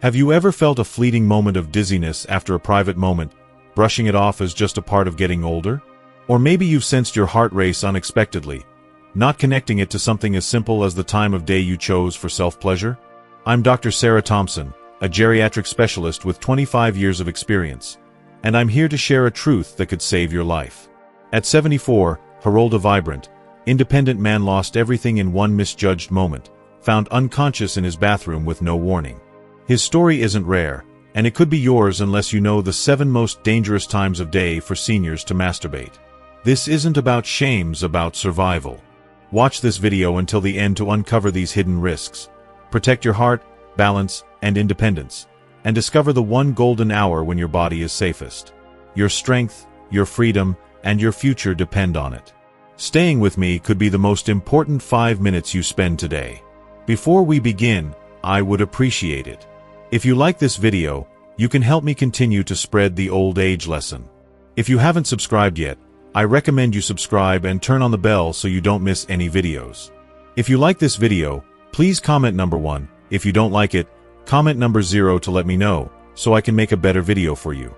Have you ever felt a fleeting moment of dizziness after a private moment, brushing it off as just a part of getting older? Or maybe you've sensed your heart race unexpectedly, not connecting it to something as simple as the time of day you chose for self-pleasure? I'm Dr. Sarah Thompson, a geriatric specialist with 25 years of experience, and I'm here to share a truth that could save your life. At 74, Harold, a vibrant, independent man, lost everything in one misjudged moment, found unconscious in his bathroom with no warning. His story isn't rare, and it could be yours unless you know the 7 most dangerous times of day for seniors to masturbate. This isn't about shames, about survival. Watch this video until the end to uncover these hidden risks. Protect your heart, balance, and independence, and discover the one golden hour when your body is safest. Your strength, your freedom, and your future depend on it. Staying with me could be the most important 5 minutes you spend today. Before we begin, I would appreciate it if you like this video. You can help me continue to spread the old age lesson. If you haven't subscribed yet, I recommend you subscribe and turn on the bell so you don't miss any videos. If you like this video, please comment number 1. If you don't like it, comment number 0 to let me know, so I can make a better video for you.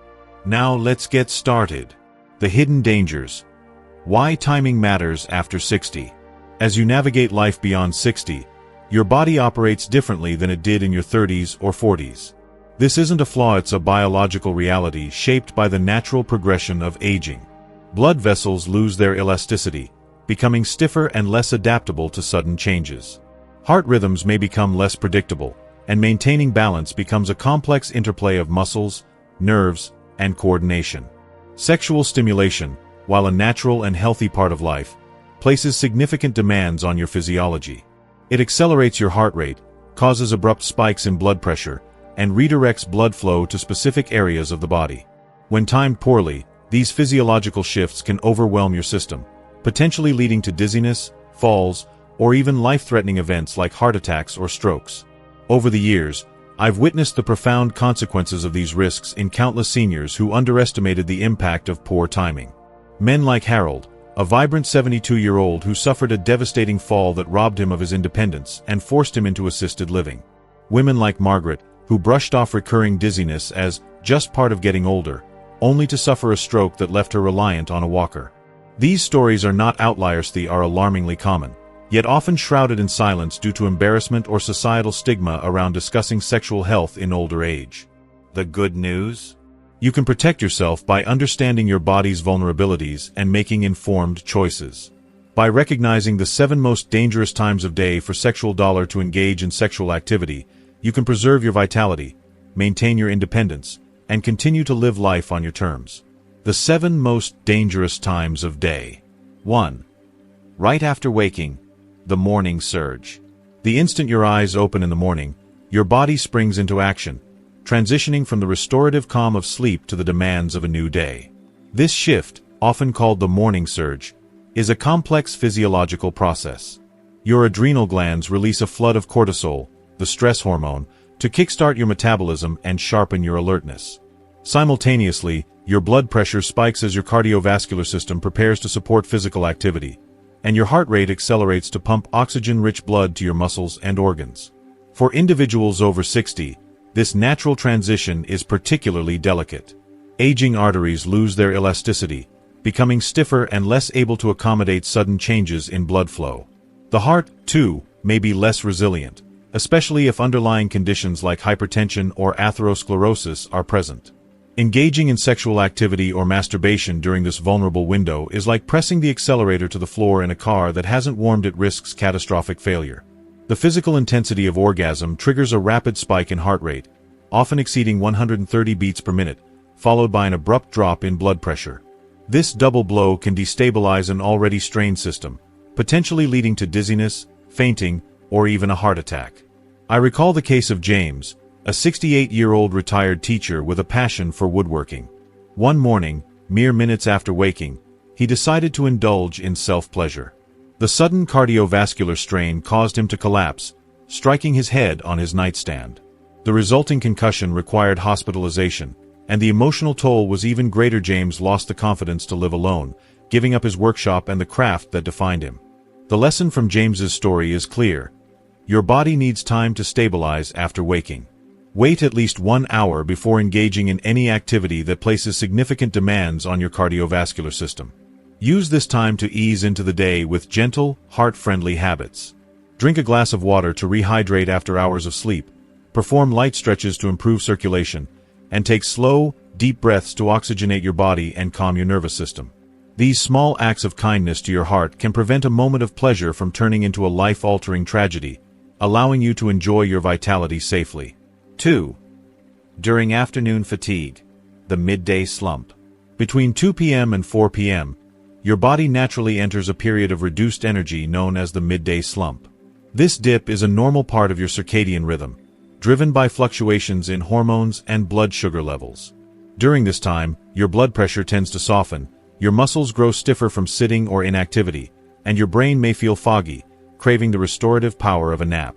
Now let's get started. The hidden dangers. Why timing matters after 60. As you navigate life beyond 60, your body operates differently than it did in your 30s or 40s. This isn't a flaw, it's a biological reality shaped by the natural progression of aging. Blood vessels lose their elasticity, becoming stiffer and less adaptable to sudden changes. Heart rhythms may become less predictable, and maintaining balance becomes a complex interplay of muscles, nerves, and coordination. Sexual stimulation, while a natural and healthy part of life, places significant demands on your physiology. It accelerates your heart rate, causes abrupt spikes in blood pressure, and redirects blood flow to specific areas of the body. When timed poorly, these physiological shifts can overwhelm your system, potentially leading to dizziness, falls, or even life-threatening events like heart attacks or strokes. Over the years, I've witnessed the profound consequences of these risks in countless seniors who underestimated the impact of poor timing. Men like Harold, a vibrant 72-year-old who suffered a devastating fall that robbed him of his independence and forced him into assisted living. Women like Margaret, who brushed off recurring dizziness as just part of getting older, only to suffer a stroke that left her reliant on a walker. These stories are not outliers, they are alarmingly common, yet often shrouded in silence due to embarrassment or societal stigma around discussing sexual health in older age. The good news? You can protect yourself by understanding your body's vulnerabilities and making informed choices. By recognizing the 7 most dangerous times of day for sexual to engage in sexual activity, you can preserve your vitality, maintain your independence, and continue to live life on your terms. The 7 most dangerous times of day. 1. Right after waking. The morning surge. The instant your eyes open in the morning, your body springs into action, transitioning from the restorative calm of sleep to the demands of a new day. This shift, often called the morning surge, is a complex physiological process. Your adrenal glands release a flood of cortisol, the stress hormone, to kickstart your metabolism and sharpen your alertness. Simultaneously, your blood pressure spikes as your cardiovascular system prepares to support physical activity, and your heart rate accelerates to pump oxygen-rich blood to your muscles and organs. For individuals over 60, this natural transition is particularly delicate. Aging arteries lose their elasticity, becoming stiffer and less able to accommodate sudden changes in blood flow. The heart, too, may be less resilient, especially if underlying conditions like hypertension or atherosclerosis are present. Engaging in sexual activity or masturbation during this vulnerable window is like pressing the accelerator to the floor in a car that hasn't warmed. It risks catastrophic failure. The physical intensity of orgasm triggers a rapid spike in heart rate, often exceeding 130 beats per minute, followed by an abrupt drop in blood pressure. This double blow can destabilize an already strained system, potentially leading to dizziness, fainting, or even a heart attack. I recall the case of James, a 68-year-old retired teacher with a passion for woodworking. One morning, mere minutes after waking, he decided to indulge in self-pleasure. The sudden cardiovascular strain caused him to collapse, striking his head on his nightstand. The resulting concussion required hospitalization, and the emotional toll was even greater. James lost the confidence to live alone, giving up his workshop and the craft that defined him. The lesson from James's story is clear. Your body needs time to stabilize after waking. Wait at least 1 hour before engaging in any activity that places significant demands on your cardiovascular system. Use this time to ease into the day with gentle, heart-friendly habits. Drink a glass of water to rehydrate after hours of sleep, perform light stretches to improve circulation, and take slow, deep breaths to oxygenate your body and calm your nervous system. These small acts of kindness to your heart can prevent a moment of pleasure from turning into a life-altering tragedy, allowing you to enjoy your vitality safely. 2. During afternoon fatigue, the midday slump. Between 2 p.m. and 4 p.m., your body naturally enters a period of reduced energy known as the midday slump. This dip is a normal part of your circadian rhythm, driven by fluctuations in hormones and blood sugar levels. During this time, your blood pressure tends to soften, your muscles grow stiffer from sitting or inactivity, and your brain may feel foggy, craving the restorative power of a nap.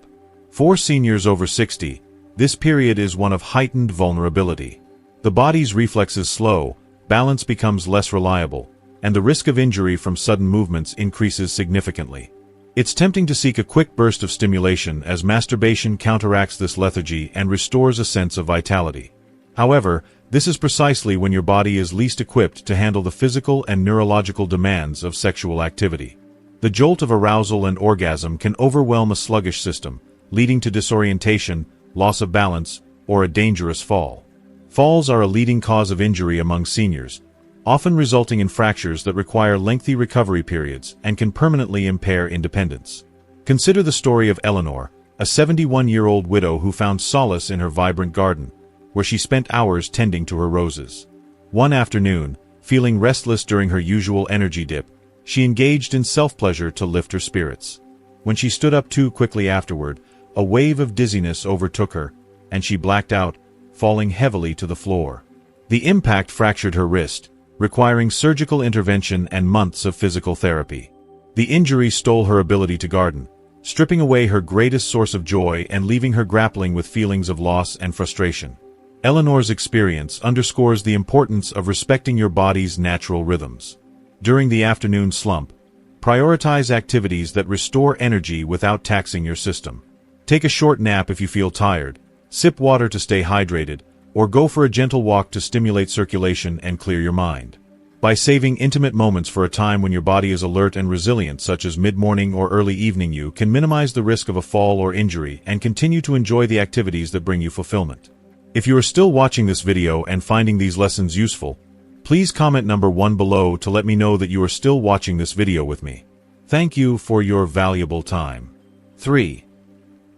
For seniors over 60, this period is one of heightened vulnerability. The body's reflexes slow, balance becomes less reliable, and the risk of injury from sudden movements increases significantly. It's tempting to seek a quick burst of stimulation as masturbation counteracts this lethargy and restores a sense of vitality. However, this is precisely when your body is least equipped to handle the physical and neurological demands of sexual activity. The jolt of arousal and orgasm can overwhelm a sluggish system, leading to disorientation, loss of balance, or a dangerous fall. Falls are a leading cause of injury among seniors, often resulting in fractures that require lengthy recovery periods and can permanently impair independence. Consider the story of Eleanor, a 71-year-old widow who found solace in her vibrant garden, where she spent hours tending to her roses. One afternoon, feeling restless during her usual energy dip, she engaged in self-pleasure to lift her spirits. When she stood up too quickly afterward, a wave of dizziness overtook her, and she blacked out, falling heavily to the floor. The impact fractured her wrist, requiring surgical intervention and months of physical therapy. The injury stole her ability to garden, stripping away her greatest source of joy and leaving her grappling with feelings of loss and frustration. Eleanor's experience underscores the importance of respecting your body's natural rhythms. During the afternoon slump, prioritize activities that restore energy without taxing your system. Take a short nap if you feel tired, sip water to stay hydrated, or go for a gentle walk to stimulate circulation and clear your mind. By saving intimate moments for a time when your body is alert and resilient, such as mid-morning or early evening, you can minimize the risk of a fall or injury and continue to enjoy the activities that bring you fulfillment. If you are still watching this video and finding these lessons useful, please comment number 1 below to let me know that you are still watching this video with me. Thank you for your valuable time. 3.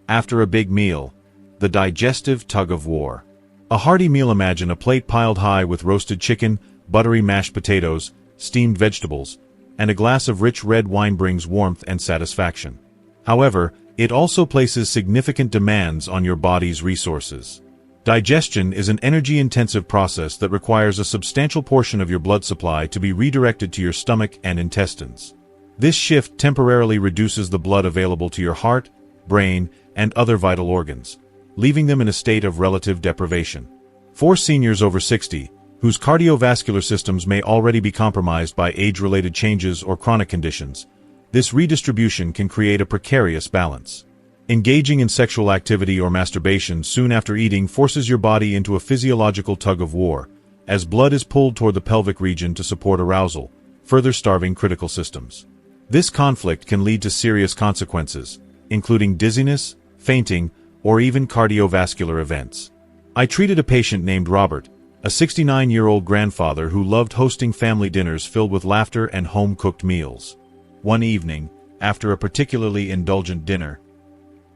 After a big meal, the digestive tug-of-war. A hearty meal. Imagine a plate piled high with roasted chicken, buttery mashed potatoes, steamed vegetables, and a glass of rich red wine brings warmth and satisfaction. However, it also places significant demands on your body's resources. Digestion is an energy-intensive process that requires a substantial portion of your blood supply to be redirected to your stomach and intestines. This shift temporarily reduces the blood available to your heart, brain, and other vital organs, leaving them in a state of relative deprivation. For seniors over 60, whose cardiovascular systems may already be compromised by age-related changes or chronic conditions, this redistribution can create a precarious balance. Engaging in sexual activity or masturbation soon after eating forces your body into a physiological tug-of-war, as blood is pulled toward the pelvic region to support arousal, further starving critical systems. This conflict can lead to serious consequences, including dizziness, fainting, or even cardiovascular events. I treated a patient named Robert, a 69-year-old grandfather who loved hosting family dinners filled with laughter and home-cooked meals. One evening, after a particularly indulgent dinner,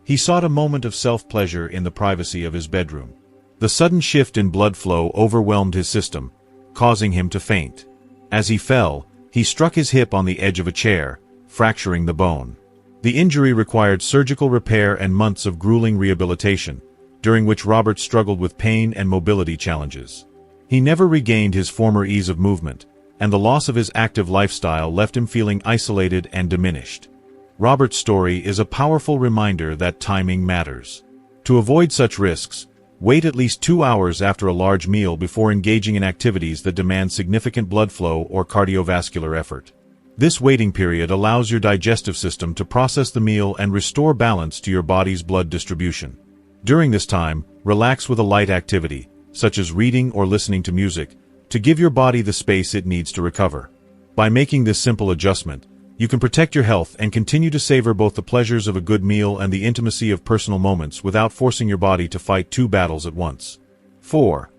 he sought a moment of self-pleasure in the privacy of his bedroom. The sudden shift in blood flow overwhelmed his system, causing him to faint. As he fell, he struck his hip on the edge of a chair, fracturing the bone. The injury required surgical repair and months of grueling rehabilitation, during which Robert struggled with pain and mobility challenges. He never regained his former ease of movement, and the loss of his active lifestyle left him feeling isolated and diminished. Robert's story is a powerful reminder that timing matters. To avoid such risks, wait at least 2 hours after a large meal before engaging in activities that demand significant blood flow or cardiovascular effort. This waiting period allows your digestive system to process the meal and restore balance to your body's blood distribution. During this time, relax with a light activity, such as reading or listening to music, to give your body the space it needs to recover. By making this simple adjustment, you can protect your health and continue to savor both the pleasures of a good meal and the intimacy of personal moments without forcing your body to fight two battles at once. 4.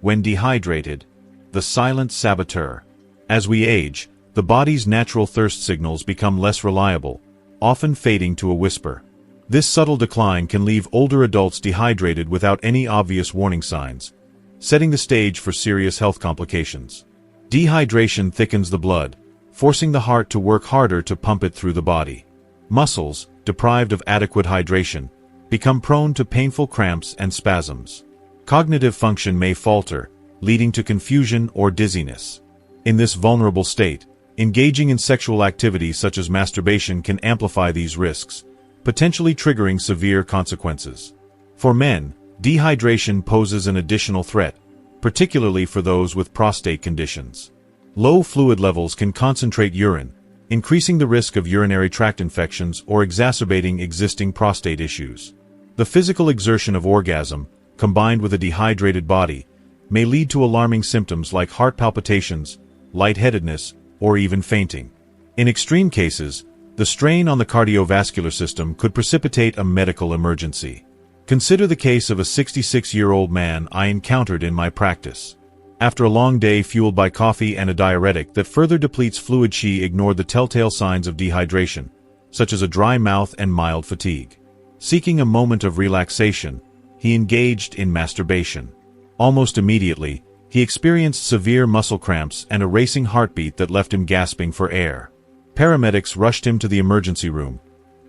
When dehydrated, the silent saboteur. As we age, the body's natural thirst signals become less reliable, often fading to a whisper. This subtle decline can leave older adults dehydrated without any obvious warning signs, setting the stage for serious health complications. Dehydration thickens the blood, forcing the heart to work harder to pump it through the body. Muscles, deprived of adequate hydration, become prone to painful cramps and spasms. Cognitive function may falter, leading to confusion or dizziness. In this vulnerable state, engaging in sexual activity such as masturbation can amplify these risks, potentially triggering severe consequences. For men, dehydration poses an additional threat, particularly for those with prostate conditions. Low fluid levels can concentrate urine, increasing the risk of urinary tract infections or exacerbating existing prostate issues. The physical exertion of orgasm, combined with a dehydrated body, may lead to alarming symptoms like heart palpitations, lightheadedness, or even fainting. In extreme cases, the strain on the cardiovascular system could precipitate a medical emergency. Consider the case of a 66-year-old man I encountered in my practice. After a long day fueled by coffee and a diuretic that further depletes fluid, she ignored the telltale signs of dehydration, such as a dry mouth and mild fatigue. Seeking a moment of relaxation, he engaged in masturbation. Almost immediately, he experienced severe muscle cramps and a racing heartbeat that left him gasping for air. Paramedics rushed him to the emergency room,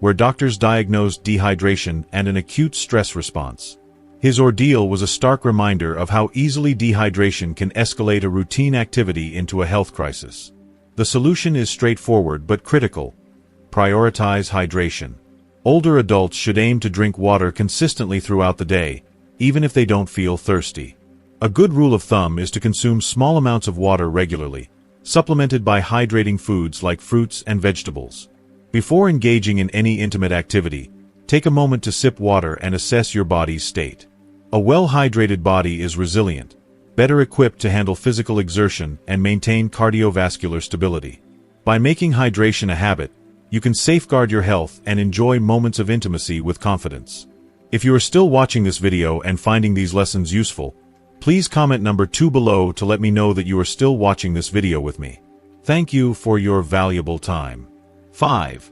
where doctors diagnosed dehydration and an acute stress response. His ordeal was a stark reminder of how easily dehydration can escalate a routine activity into a health crisis. The solution is straightforward but critical. Prioritize hydration. Older adults should aim to drink water consistently throughout the day, even if they don't feel thirsty. A good rule of thumb is to consume small amounts of water regularly, supplemented by hydrating foods like fruits and vegetables. Before engaging in any intimate activity, take a moment to sip water and assess your body's state. A well-hydrated body is resilient, better equipped to handle physical exertion and maintain cardiovascular stability. By making hydration a habit, you can safeguard your health and enjoy moments of intimacy with confidence. If you are still watching this video and finding these lessons useful, please comment number 2 below to let me know that you are still watching this video with me. Thank you for your valuable time. 5.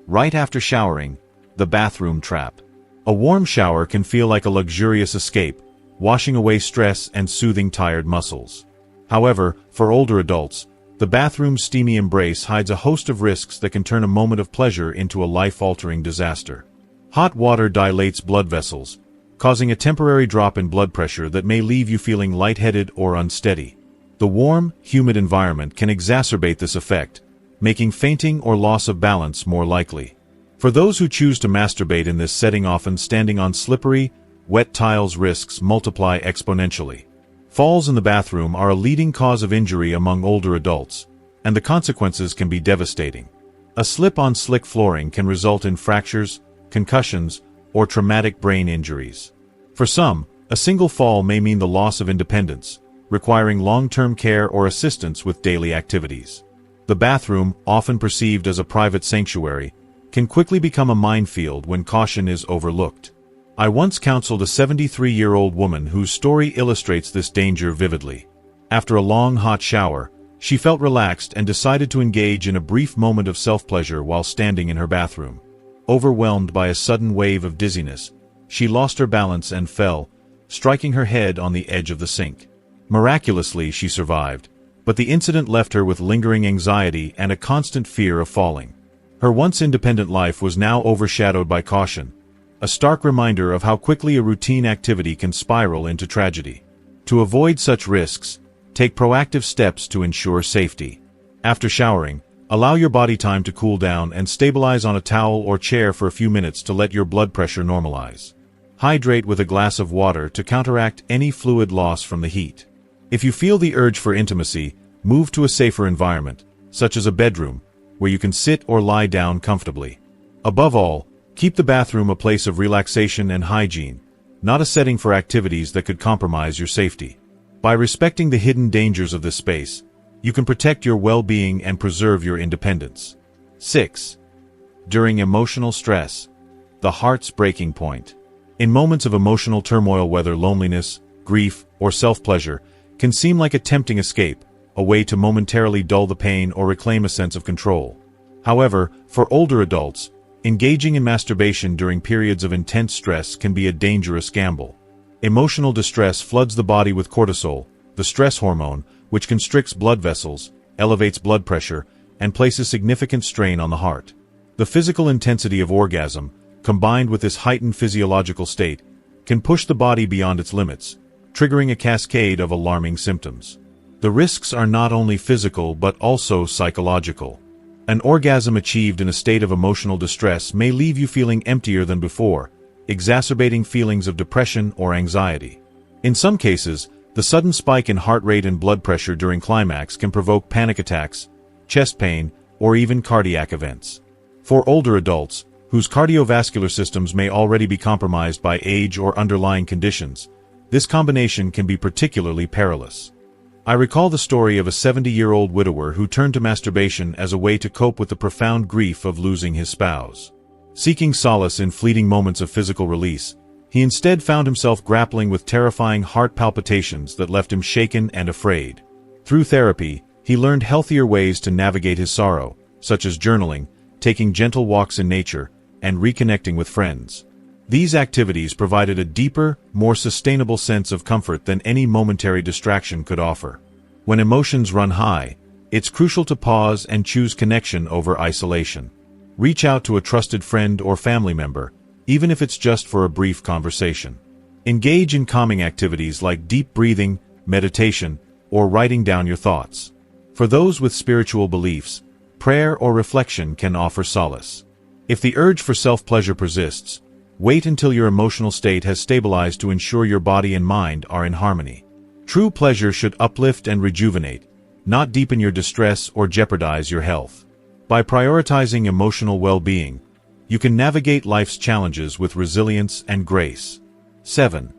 Right after showering, the bathroom trap. A warm shower can feel like a luxurious escape, washing away stress and soothing tired muscles. However, for older adults, the bathroom's steamy embrace hides a host of risks that can turn a moment of pleasure into a life-altering disaster. Hot water dilates blood vessels, causing a temporary drop in blood pressure that may leave you feeling lightheaded or unsteady. The warm, humid environment can exacerbate this effect, making fainting or loss of balance more likely. For those who choose to masturbate in this setting, often standing on slippery, wet tiles, risks multiply exponentially. Falls in the bathroom are a leading cause of injury among older adults, and the consequences can be devastating. A slip on slick flooring can result in fractures, concussions, or traumatic brain injuries. For some, a single fall may mean the loss of independence, requiring long-term care or assistance with daily activities. The bathroom, often perceived as a private sanctuary, can quickly become a minefield when caution is overlooked. I once counseled a 73-year-old woman whose story illustrates this danger vividly. After a long hot shower, she felt relaxed and decided to engage in a brief moment of self-pleasure while standing in her bathroom. Overwhelmed by a sudden wave of dizziness, she lost her balance and fell, striking her head on the edge of the sink. Miraculously, she survived, but the incident left her with lingering anxiety and a constant fear of falling. Her once independent life was now overshadowed by caution, a stark reminder of how quickly a routine activity can spiral into tragedy. To avoid such risks, take proactive steps to ensure safety. After showering, allow your body time to cool down and stabilize on a towel or chair for a few minutes to let your blood pressure normalize. Hydrate with a glass of water to counteract any fluid loss from the heat. If you feel the urge for intimacy, move to a safer environment, such as a bedroom, where you can sit or lie down comfortably. Above all, Keep the bathroom a place of relaxation and hygiene, not a setting for activities that could compromise your safety. By respecting the hidden dangers of this space, you can protect your well-being and preserve your independence. 6. During emotional stress, the heart's breaking point. In moments of emotional turmoil, whether loneliness, grief, or self-pleasure, can seem like a tempting escape, a way to momentarily dull the pain or reclaim a sense of control. However, for older adults, engaging in masturbation during periods of intense stress can be a dangerous gamble. Emotional distress floods the body with cortisol, the stress hormone, which constricts blood vessels, elevates blood pressure, and places significant strain on the heart. The physical intensity of orgasm, combined with this heightened physiological state, can push the body beyond its limits, triggering a cascade of alarming symptoms. The risks are not only physical but also psychological. An orgasm achieved in a state of emotional distress may leave you feeling emptier than before, exacerbating feelings of depression or anxiety. In some cases, the sudden spike in heart rate and blood pressure during climax can provoke panic attacks, chest pain, or even cardiac events. For older adults, whose cardiovascular systems may already be compromised by age or underlying conditions, this combination can be particularly perilous. I recall the story of a 70-year-old widower who turned to masturbation as a way to cope with the profound grief of losing his spouse. Seeking solace in fleeting moments of physical release, he instead found himself grappling with terrifying heart palpitations that left him shaken and afraid. Through therapy, he learned healthier ways to navigate his sorrow, such as journaling, taking gentle walks in nature, and reconnecting with friends. These activities provided a deeper, more sustainable sense of comfort than any momentary distraction could offer. When emotions run high, it's crucial to pause and choose connection over isolation. Reach out to a trusted friend or family member, even if it's just for a brief conversation. Engage in calming activities like deep breathing, meditation, or writing down your thoughts. For those with spiritual beliefs, prayer or reflection can offer solace. If the urge for self-pleasure persists, wait until your emotional state has stabilized to ensure your body and mind are in harmony. True pleasure should uplift and rejuvenate, not deepen your distress or jeopardize your health. By prioritizing emotional well-being, you can navigate life's challenges with resilience and grace. 7.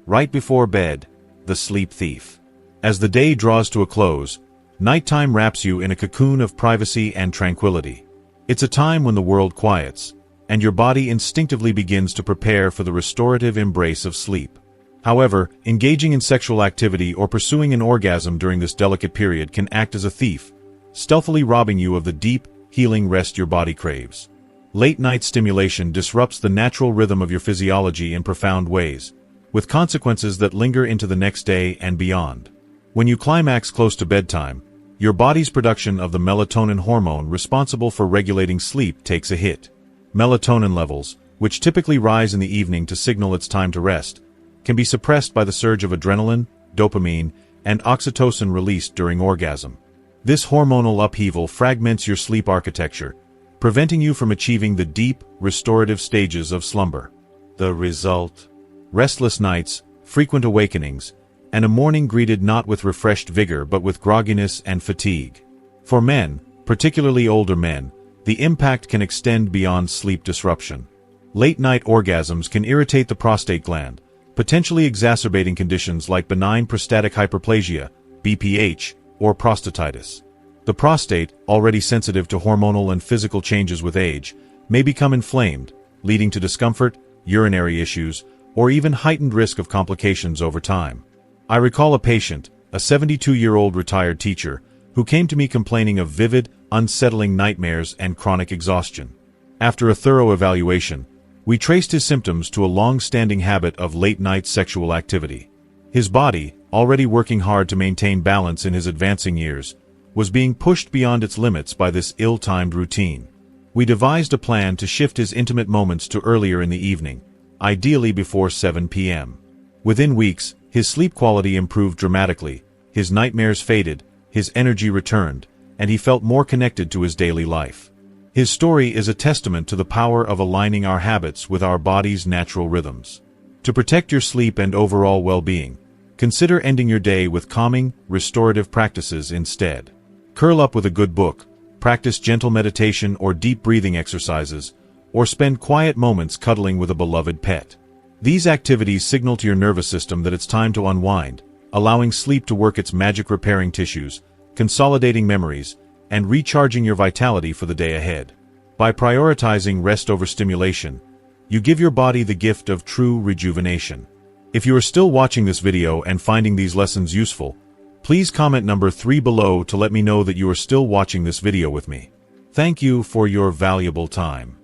Right before bed, the sleep thief. As the day draws to a close, nighttime wraps you in a cocoon of privacy and tranquility. It's a time when the world quiets, and your body instinctively begins to prepare for the restorative embrace of sleep. However, engaging in sexual activity or pursuing an orgasm during this delicate period can act as a thief, stealthily robbing you of the deep, healing rest your body craves. Late-night stimulation disrupts the natural rhythm of your physiology in profound ways, with consequences that linger into the next day and beyond. When you climax close to bedtime, your body's production of the melatonin hormone responsible for regulating sleep takes a hit. Melatonin levels, which typically rise in the evening to signal it's time to rest, can be suppressed by the surge of adrenaline, dopamine, and oxytocin released during orgasm. This hormonal upheaval fragments your sleep architecture, preventing you from achieving the deep, restorative stages of slumber. The result? Restless nights, frequent awakenings, and a morning greeted not with refreshed vigor but with grogginess and fatigue. For men, particularly older men, the impact can extend beyond sleep disruption. Late-night orgasms can irritate the prostate gland, potentially exacerbating conditions like benign prostatic hyperplasia, BPH, or prostatitis. The prostate, already sensitive to hormonal and physical changes with age, may become inflamed, leading to discomfort, urinary issues, or even heightened risk of complications over time. I recall a patient, a 72-year-old retired teacher, who came to me complaining of vivid, unsettling nightmares and chronic exhaustion. After a thorough evaluation, we traced his symptoms to a long-standing habit of late-night sexual activity. His body, already working hard to maintain balance in his advancing years, was being pushed beyond its limits by this ill-timed routine. We devised a plan to shift his intimate moments to earlier in the evening, ideally before 7 p.m. Within weeks, his sleep quality improved dramatically, his nightmares faded, his energy returned, and he felt more connected to his daily life. His story is a testament to the power of aligning our habits with our body's natural rhythms. To protect your sleep and overall well-being, consider ending your day with calming, restorative practices instead. Curl up with a good book, practice gentle meditation or deep breathing exercises, or spend quiet moments cuddling with a beloved pet. These activities signal to your nervous system that it's time to unwind, allowing sleep to work its magic, repairing tissues, consolidating memories, and recharging your vitality for the day ahead. By prioritizing rest over stimulation, you give your body the gift of true rejuvenation. If you are still watching this video and finding these lessons useful, please comment number 3 below to let me know that you are still watching this video with me. Thank you for your valuable time.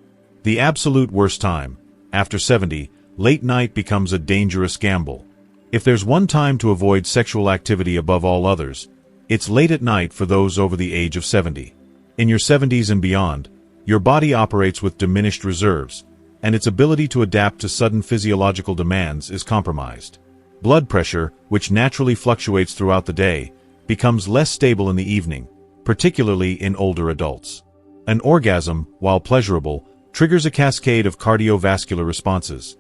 The absolute worst time, after 70, late night becomes a dangerous gamble. If there's one time to avoid sexual activity above all others, it's late at night for those over the age of 70. In your 70s and beyond, your body operates with diminished reserves, and its ability to adapt to sudden physiological demands is compromised. Blood pressure, which naturally fluctuates throughout the day, becomes less stable in the evening, particularly in older adults. An orgasm, while pleasurable, triggers a cascade of cardiovascular responses.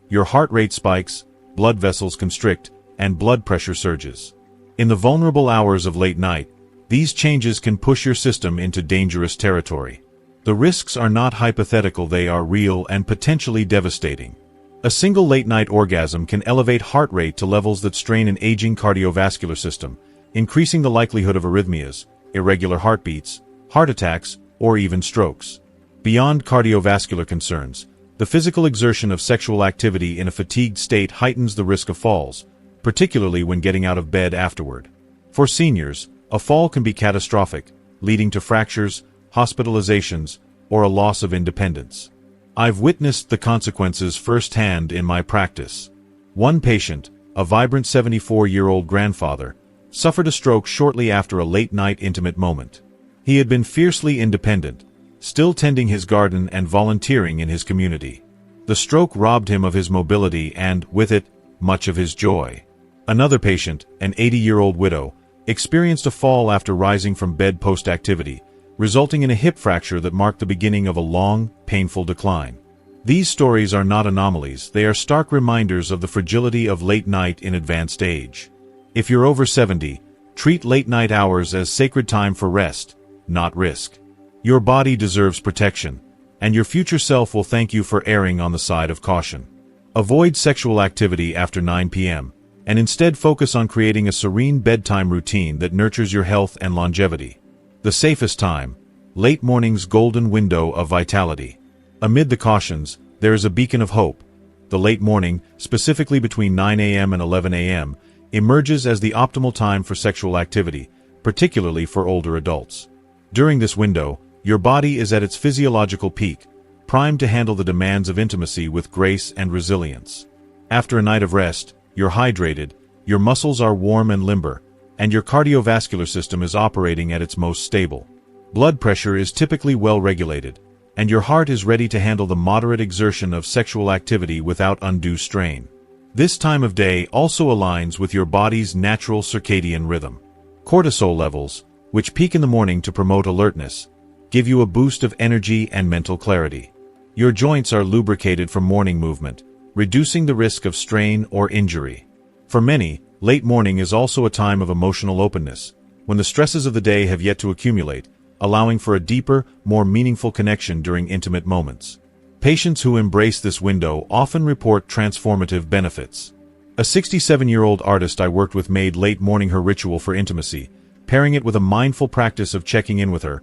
Your heart rate spikes, blood vessels constrict, and blood pressure surges. In the vulnerable hours of late night, these changes can push your system into dangerous territory. The risks are not hypothetical, they are real and potentially devastating. A single late-night orgasm can elevate heart rate to levels that strain an aging cardiovascular system, increasing the likelihood of arrhythmias, irregular heartbeats, heart attacks, or even strokes. Beyond cardiovascular concerns, the physical exertion of sexual activity in a fatigued state heightens the risk of falls, particularly when getting out of bed afterward. For seniors, a fall can be catastrophic, leading to fractures, hospitalizations, or a loss of independence. I've witnessed the consequences firsthand in my practice. One patient, a vibrant 74-year-old grandfather, suffered a stroke shortly after a late-night intimate moment. He had been fiercely independent, still tending his garden and volunteering in his community. The stroke robbed him of his mobility and, with it, much of his joy. Another patient, an 80-year-old widow, experienced a fall after rising from bed post-activity, resulting in a hip fracture that marked the beginning of a long, painful decline. These stories are not anomalies, they are stark reminders of the fragility of late night in advanced age. If you're over 70, treat late night hours as sacred time for rest, not risk. Your body deserves protection, and your future self will thank you for erring on the side of caution. Avoid sexual activity after 9 p.m., and instead focus on creating a serene bedtime routine that nurtures your health and longevity. The safest time, late morning's golden window of vitality. Amid the cautions, there is a beacon of hope. The late morning, specifically between 9 a.m. and 11 a.m., emerges as the optimal time for sexual activity, particularly for older adults. During this window, your body is at its physiological peak, primed to handle the demands of intimacy with grace and resilience. After a night of rest, you're hydrated, your muscles are warm and limber, and your cardiovascular system is operating at its most stable. Blood pressure is typically well regulated, and your heart is ready to handle the moderate exertion of sexual activity without undue strain. This time of day also aligns with your body's natural circadian rhythm. Cortisol levels, which peak in the morning to promote alertness, give you a boost of energy and mental clarity. Your joints are lubricated from morning movement, reducing the risk of strain or injury. For many, late morning is also a time of emotional openness, when the stresses of the day have yet to accumulate, allowing for a deeper, more meaningful connection during intimate moments. Patients who embrace this window often report transformative benefits. A 67-year-old artist I worked with made late morning her ritual for intimacy, pairing it with a mindful practice of checking in with her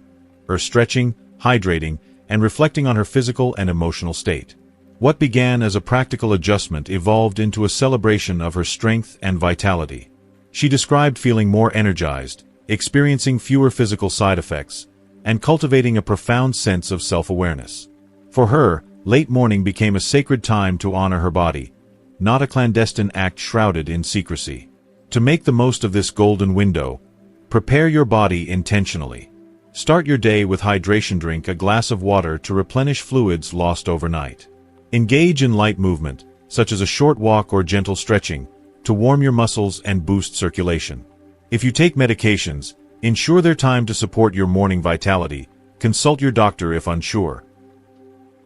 stretching, hydrating, and reflecting on her physical and emotional state. What began as a practical adjustment evolved into a celebration of her strength and vitality. She described feeling more energized, experiencing fewer physical side effects, and cultivating a profound sense of self-awareness. For her, late morning became a sacred time to honor her body, not a clandestine act shrouded in secrecy. To make the most of this golden window, prepare your body intentionally. Start your day with hydration. Drink a glass of water to replenish fluids lost overnight. Engage in light movement, such as a short walk or gentle stretching, to warm your muscles and boost circulation. If you take medications, ensure they're timed to support your morning vitality. Consult your doctor if unsure.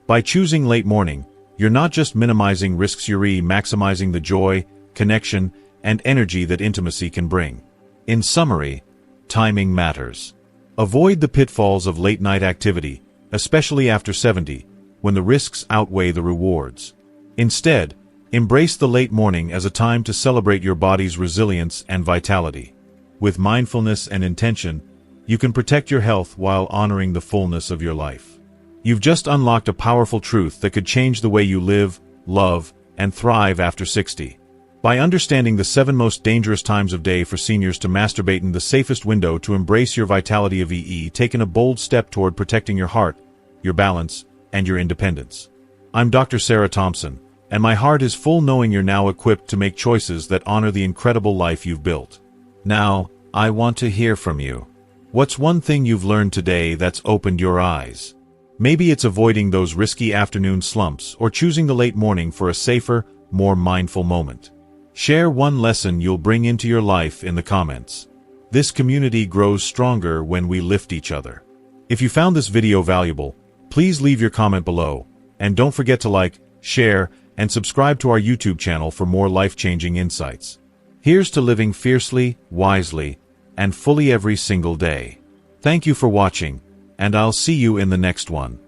By choosing late morning, you're not just minimizing risks, you're maximizing the joy, connection, and energy that intimacy can bring. In summary, timing matters. Avoid the pitfalls of late-night activity, especially after 70, when the risks outweigh the rewards. Instead, embrace the late morning as a time to celebrate your body's resilience and vitality. With mindfulness and intention, you can protect your health while honoring the fullness of your life. You've just unlocked a powerful truth that could change the way you live, love, and thrive after 60. By understanding the 7 most dangerous times of day for seniors to masturbate and the safest window to embrace your vitality of taken a bold step toward protecting your heart, your balance, and your independence. I'm Dr. Sarah Thompson, and my heart is full knowing you're now equipped to make choices that honor the incredible life you've built. Now, I want to hear from you. What's one thing you've learned today that's opened your eyes? Maybe it's avoiding those risky afternoon slumps or choosing the late morning for a safer, more mindful moment. Share one lesson you'll bring into your life in the comments. This community grows stronger when we lift each other. If you found this video valuable, please leave your comment below, and don't forget to like, share, and subscribe to our YouTube channel for more life-changing insights. Here's to living fiercely, wisely, and fully every single day. Thank you for watching, and I'll see you in the next one.